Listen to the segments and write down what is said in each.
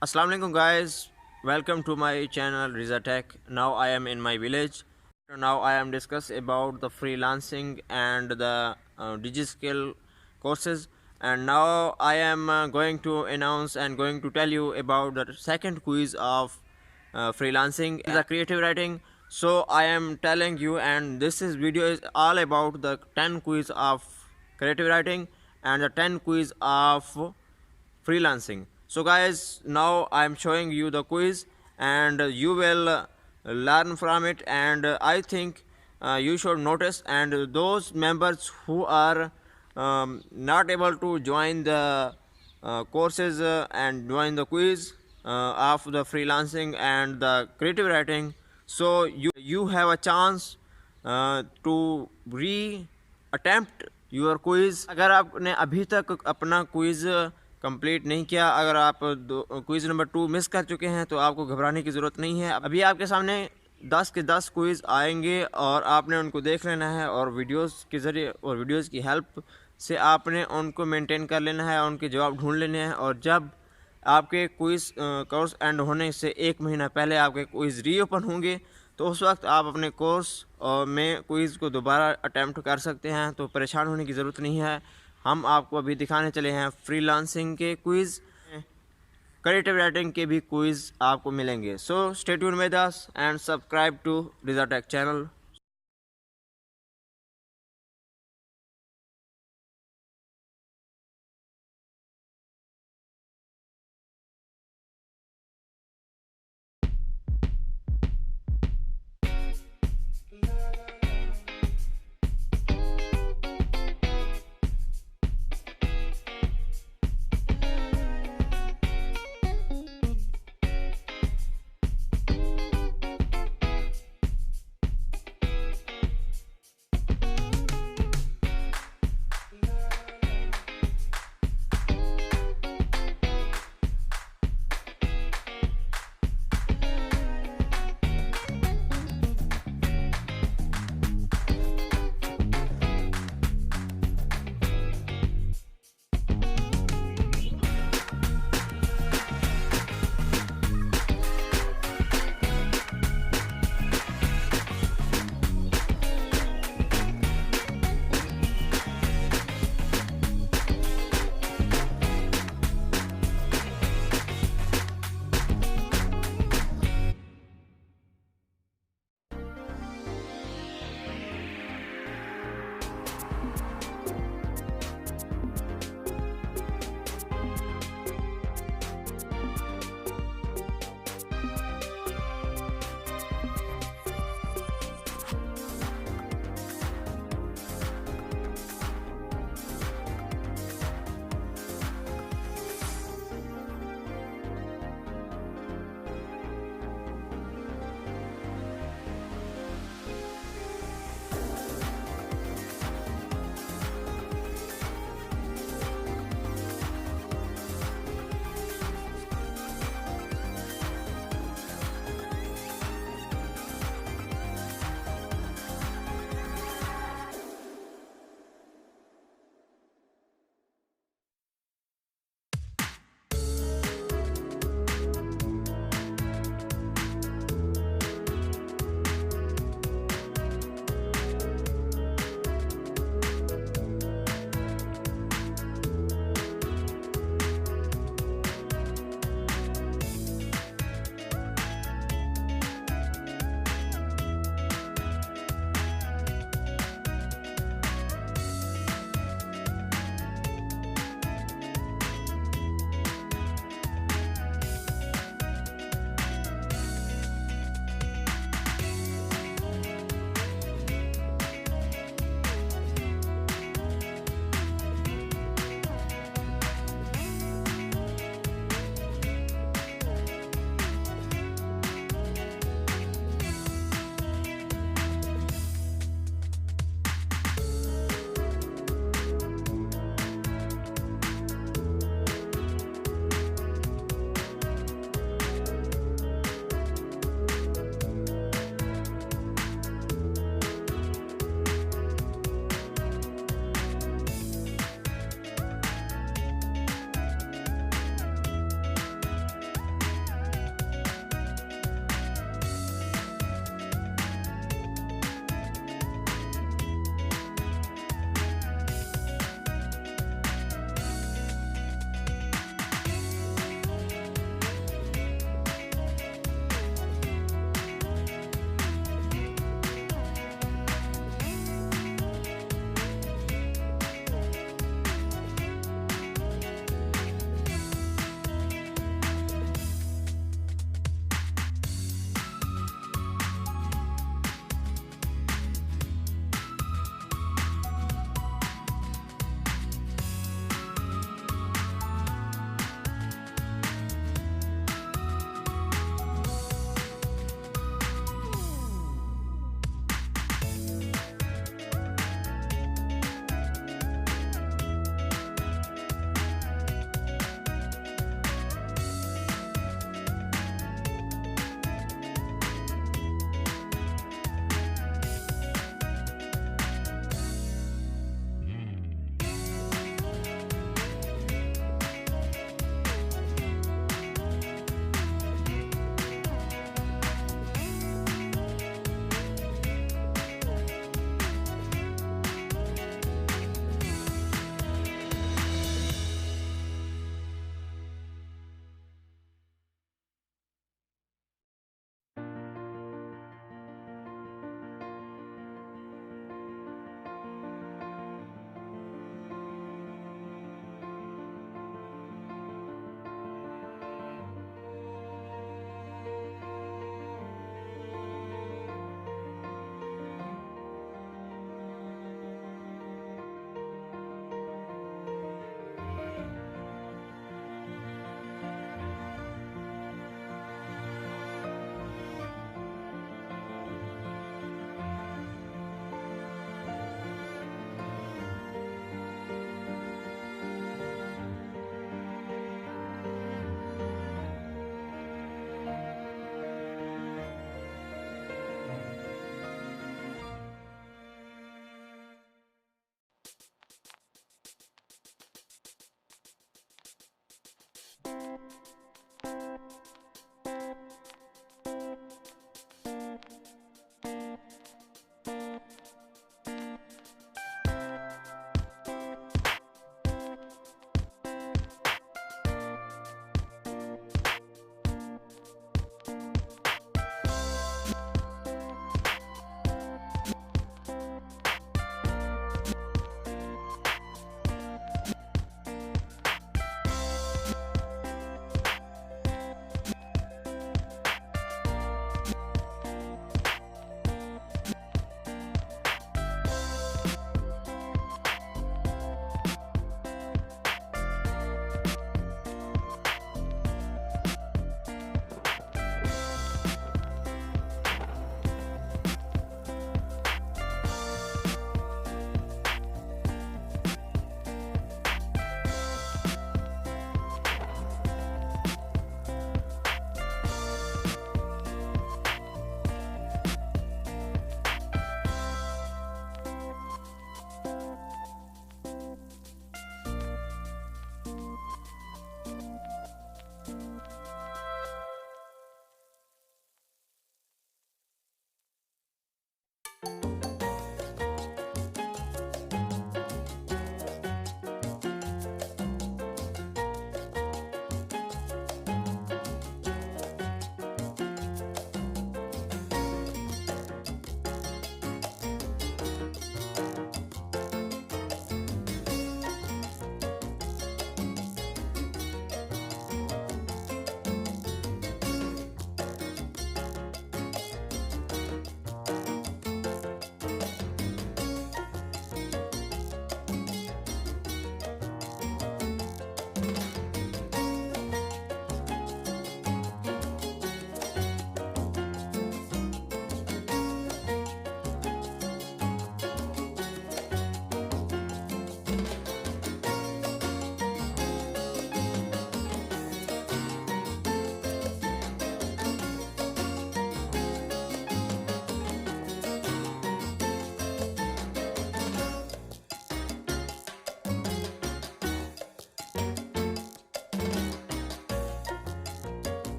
Assalamu alaikum guys, welcome to my channel Riza Tech. Now I am in my village. Now I am discuss about the freelancing and the digital courses, and now I am going to announce and going to tell you about the second quiz of freelancing, the creative writing. So I am telling you, and this is video is all about the 10 quiz of creative writing and the 10 quiz of freelancing. So guys, now I am showing you the quiz, and you will learn from it, and I think you should notice, and those members who are not able to join the courses and join the quiz of the freelancing and the creative writing, so you have a chance to re attempt your quiz. अगर आपने अभी तक अपना quiz complete नहीं किया, अगर आप quiz number 2 miss कर चुके हैं, तो आपको घबराने की ज़रूरत नहीं है. अभी आपके सामने 10 के 10 क्विज़ आएंगे और आपने उनको देख लेना है, और वीडियोस के ज़रिए और वीडियोस की हेल्प से आपने उनको मेंटेन कर लेना है, उनके जवाब ढूंढ लेने हैं. और जब आपके क्विज़ कोर्स एंड होने से 1 महीना पहले आपके क्विज़ रीओपन होंगे, तो उस वक्त आप अपने कोर्स में क्विज़ को दोबारा अटैम्प्ट कर सकते हैं. तो परेशान होने की ज़रूरत नहीं है. हम आपको अभी दिखाने चले हैं फ्रीलांसिंग के क्विज़, क्रिएटिव राइटिंग के भी क्विज़ आपको मिलेंगे. So stay tune with us and subscribe to रिजा टेक चैनल.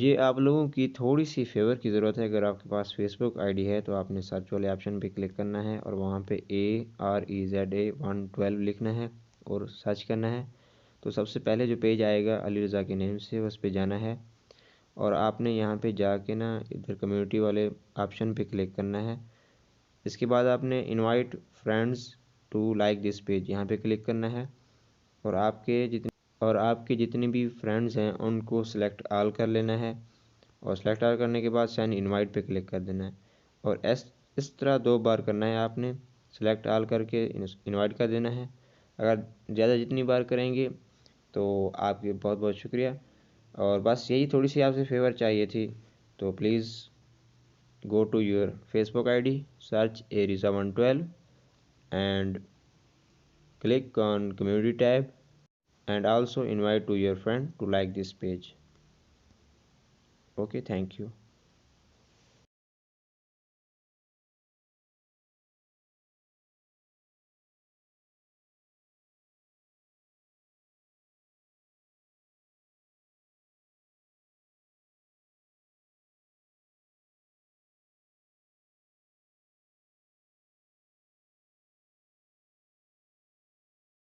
ये आप लोगों की थोड़ी सी फेवर की ज़रूरत है। अगर आपके पास फेसबुक आईडी है तो आपने सर्च वाले ऑप्शन पे क्लिक करना है और वहाँ पे AREZA112 लिखना है और सर्च करना है। तो सबसे पहले जो पेज आएगा अली रज़ा के नेम से, उस पे जाना है और आपने यहाँ पे जाके ना इधर कम्युनिटी वाले ऑप्शन पे क्लिक करना है। इसके बाद आपने invite friends to like this page यहाँ पे क्लिक करना है और आपके जितने भी फ्रेंड्स हैं उनको सेलेक्ट ऑल कर लेना है और सेलेक्ट ऑल करने के बाद सेंड इनवाइट पे क्लिक कर देना है और इस तरह 2 बार करना है। आपने सेलेक्ट ऑल करके इनवाइट कर देना है। अगर ज़्यादा जितनी बार करेंगे तो आपके बहुत बहुत शुक्रिया। और बस यही थोड़ी सी आपसे फेवर चाहिए थी। तो please go to your Facebook ID, search Arisa112 and click on community tab and also invite to your friend to like this page. Okay, thank you.